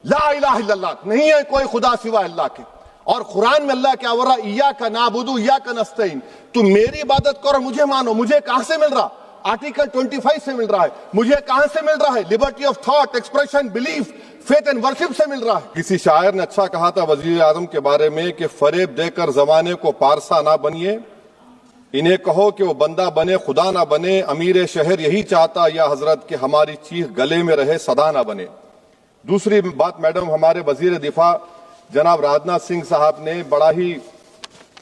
لا الہ الا اللہ، نہیں ہے کوئی خدا سوا اللہ کے. اور قرآن میں اللہ کیا بول رہا؟ ایاک نعبد ایاک نستعین، تم میری عبادت کرو مجھے مانو. مجھے کہاں سے مل رہا؟ آرٹیکل 25 سے مل رہا ہے. مجھے کہاں سے مل رہا ہے؟ Liberty of thought, expression, belief, faith and worship سے مل رہا ہے. کسی شاعر نے اچھا کہا تھا وزیر اعظم کے بارے میں کہ فریب دے کر زمانے کو پارسا نہ بنیے، انہیں کہو کہ وہ بندہ بنے خدا نہ بنے. امیر شہر یہی چاہتا یا حضرت کہ ہماری چیخ گلے میں رہے صدا نہ بنے. دوسری بات میڈم، ہمارے وزیر دفاع جناب راجناتھ سنگھ صاحب نے بڑا ہی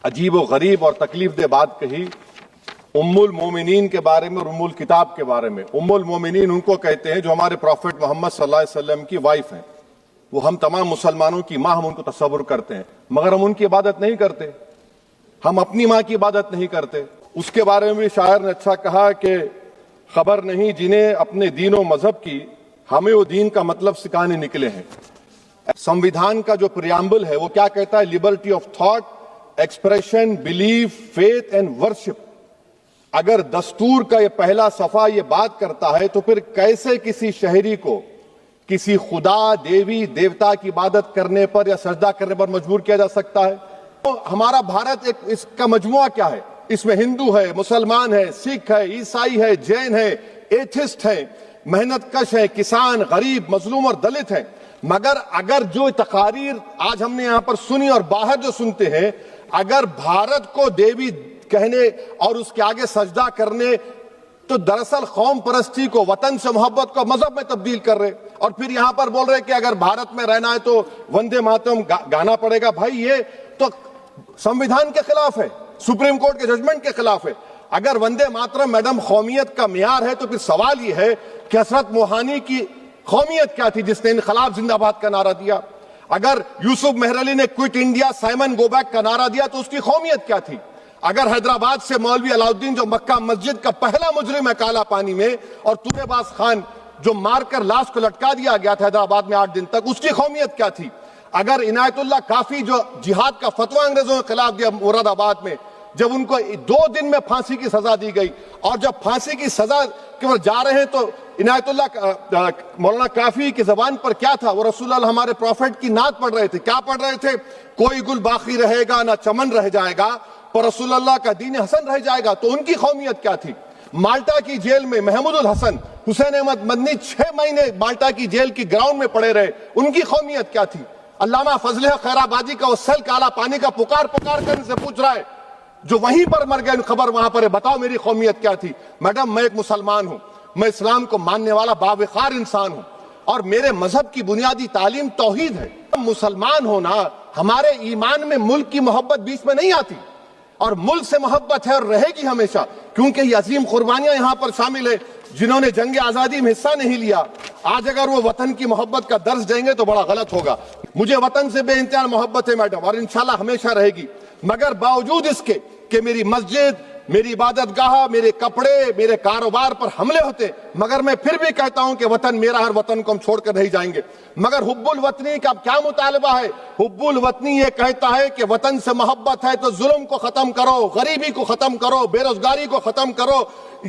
عجیب و غریب اور تکلیف دہ بات کہی ام المومنین کے بارے میں اور ام الکتاب کے بارے میں. ام المومنین ان کو کہتے ہیں جو ہمارے پروفٹ محمد صلی اللہ علیہ وسلم کی وائف ہیں. وہ ہم تمام مسلمانوں کی ماں، ہم ان کو تصور کرتے ہیں، مگر ہم ان کی عبادت نہیں کرتے، ہم اپنی ماں کی عبادت نہیں کرتے. اس کے بارے میں بھی شاعر نے اچھا کہا کہ خبر نہیں جنہیں اپنے دین و مذہب کی، ہمیں وہ دین کا مطلب سکھانے نکلے ہیں. سمویدھان کا جو پریامبل ہے وہ کیا کہتا ہے؟ Liberty of thought, expression, belief, faith and worship. اگر دستور کا یہ پہلا صفحہ یہ بات کرتا ہے تو پھر کیسے کسی شہری کو کسی خدا، دیوی، دیوتا کی عبادت کرنے پر یا سجدہ کرنے پر مجبور کیا جا سکتا ہے؟ ہمارا بھارت ایک اس کا مجموعہ کیا ہے؟ اس میں ہندو ہے، مسلمان ہے، سکھ ہے، عیسائی ہے، جین ہے، ایتھسٹ ہے، محنت کش ہے، کسان، غریب، مظلوم اور دلت ہیں. مگر اگر جو تقاریر آج ہم نے یہاں پر سنی اور باہر جو سنتے ہیں، اگر بھارت کو دیوی کہنے اور اس کے آگے سجدہ کرنے تو دراصل قوم پرستی کو، وطن سے محبت کو مذہب میں تبدیل کر رہے. اور پھر یہاں پر بول رہے کہ اگر بھارت میں رہنا ہے تو وندے ماترم گانا پڑے گا. بھائی یہ تو سمویدھان کے خلاف ہے، سپریم کورٹ کے ججمنٹ کے خلاف ہے. اگر وندے ماترم میڈم قومیت کا معیار ہے تو پھر سوال یہ ہے کہ حضرت موہانی کی قومیت کیا تھی جس نے انقلاب زندہ باد کا نعرہ دیا؟ اگر یوسف مہر علی نے quit India, Simon go back کا نعرہ دیا تو اس کی قومیت کیا تھی؟ اگر حیدرآباد سے مولوی علاؤالدین جو مکہ مسجد کا پہلا مجرم ہے کالا پانی میں، اور تورے باز خان جو مار کر لاش کو لٹکا دیا گیا تھا حیدرآباد میں 8 دن تک، اس کی قومیت کیا تھی؟ اگر عنایت اللہ کافی جو جہاد کا فتویٰ انگریزوں کے خلاف دیا مراد آباد میں، جب ان کو 2 دن میں پھانسی کی سزا دی گئی، اور جب پھانسی کی سزا کے بعد جا رہے ہیں تو عنایت اللہ مولانا کافی کی زبان پر کیا تھا؟ وہ رسول اللہ ہمارے پروفٹ کی نعت پڑھ رہے تھے. کیا پڑھ رہے تھے؟ کوئی گل باقی رہے گا نہ چمن رہ جائے گا، پر رسول اللہ کا دین حسن رہ جائے گا. تو ان کی قومیت کیا تھی؟ مالٹا کی جیل میں محمود الحسن، حسین احمد مدنی 6 مہینے مالٹا کی جیل کی گراؤنڈ میں پڑے رہے، ان کی قومیت کیا تھی؟ علامہ فضل حق خیر آبادی کا وہ سل کالا پانی کا پکار کر ان سے پوچھ رہا ہے جو وہیں پر مر گئے، خبر وہاں پر ہے، بتاؤ میری قومیت کیا تھی؟ میڈم میں ایک مسلمان ہوں، میں اسلام کو ماننے والا باوقار انسان ہوں، اور میرے مذہب کی بنیادی تعلیم توحید ہے. مسلمان ہونا، ہمارے ایمان میں ملک کی محبت بیچ میں نہیں آتی، اور ملک سے محبت ہے اور رہے گی ہمیشہ، کیونکہ یہ عظیم قربانیاں یہاں پر شامل ہیں جنہوں نے جنگ آزادی میں حصہ نہیں لیا. آج اگر وہ وطن کی محبت کا درس دیں گے تو بڑا غلط ہوگا. مجھے وطن سے بے انتہا محبت ہے میڈم، اور انشاءاللہ ہمیشہ رہے گی. مگر باوجود اس کے کہ میری مسجد، میری عبادت گاہ، میرے کپڑے، میرے کاروبار پر حملے ہوتے، مگر میں پھر بھی کہتا ہوں کہ وطن میرا، ہر وطن کو ہم چھوڑ کر نہیں جائیں گے. مگر حب الوطنی کا کیا مطالبہ ہے؟ حب الوطنی یہ کہتا ہے کہ وطن سے محبت ہے تو ظلم کو ختم کرو، غریبی کو ختم کرو، بے روزگاری کو ختم کرو،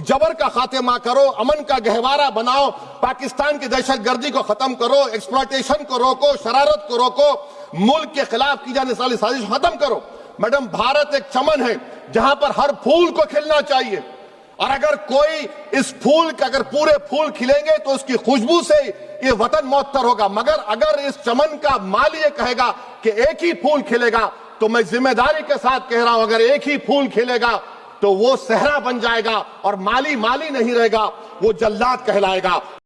جبر کا خاتمہ کرو، امن کا گہوارہ بناؤ، پاکستان کی دہشت گردی کو ختم کرو، ایکسپلائٹیشن کو روکو، شرارت کو روکو، ملک کے خلاف کی جانے والی سازش ختم کرو. میڈم بھارت ایک چمن ہے جہاں پر ہر پھول کو کھلنا چاہیے، اور اگر کوئی اس پھول کے اگر پورے پھول کھلیں گے تو اس کی خوشبو سے یہ وطن معطر ہوگا. مگر اگر اس چمن کا مالی یہ کہے گا کہ ایک ہی پھول کھلے گا، تو میں ذمہ داری کے ساتھ کہہ رہا ہوں اگر ایک ہی پھول کھلے گا تو وہ صحرا بن جائے گا، اور مالی نہیں رہے گا، وہ جلات کہلائے گا.